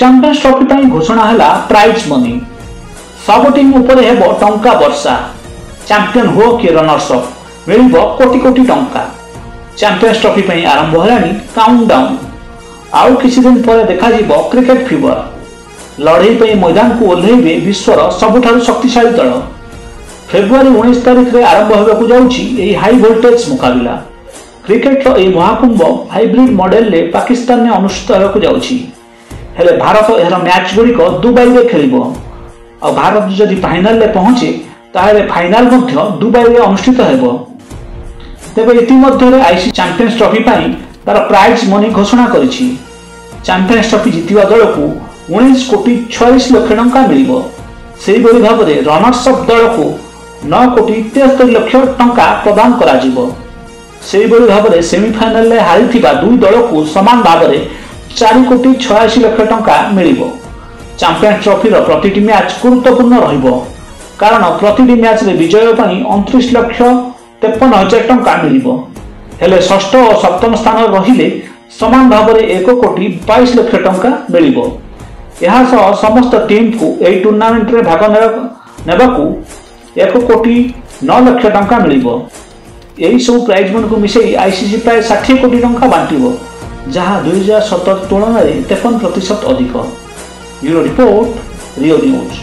Champions trophy ପାଇଁ ଘୋଷଣା ହେଲା प्राइज मनी। सब टीम उपरे हेबो टंका वर्षा। चैंपियन हो कि रनर्स अप मिलिबो कोटी कोटी टंका। चैंपियंस ट्रॉफी ପାଇଁ आरंभ हेलानी काउंटडाउन। आउ किछि दिन पर देखा जिवो क्रिकेट फीवर। लड़ाई ପାଇଁ मैदान को ओल्हेइबे विश्वर सबुठारु शक्तिशाली दल। फेब्रुआरी 19 तारिख रे आरंभ होबाकू जाउछि एही हाई वोल्टेज मुकाबला। क्रिकेट रो एही महाकुंभ हाइब्रिड मॉडल ले पाकिस्तान ने अनुष्ठित होबाकू जाउछि। हेले भारत एहर मैच गुडी को दुबई रे खेलिबो। आ भारत जदि फाइनल ले पहुंचे ताहेले फाइनल मध्य दुबई रे अनुष्ठित हेबो। तेबे इति मध्य रे आईसी चैंपियंस ट्रॉफी ପାଇଁ तार प्राइज मनी घोषणा करिछि। चैंपियंस ट्रॉफी जितिबा दल को 19 कोटी 46 लाख टंका मिलिबो। सेही बरी भाव रे रनर्स अप दल को 9 कोटी 73 लाख टंका प्रदान करा जिवो। सेही बरी भाव रे सेमीफाइनल ले हारिथिबा दुई दल को समान भाव रे 4 कोटी 86 लाख टंका मिलिबो। चैंपियंस ट्रॉफी रो प्रतिटी मैच गुरुत्वपूर्ण रहिबो कारण प्रतिटी मैच रे विजय ପାଇଁ 29 लाख 53 हजार टंका मिलिबो। हेले षष्ठ और सप्तम स्थान रहिले समान भाव रे 1 कोटी 22 लाख टंका मिलिबो। यह समस्त टीम को यह टूर्नामेंट रे भाग नेबाकू 1 कोटी 9 लाख टंका मिलिबो। यही सब प्राइज मनी को मिसई आईसीसी प्राय 60 कोटी टंका बांटिबो जहां 2017 तुलना रे 53% अधिक। ब्यूरो रिपोर्ट रियो न्यूज।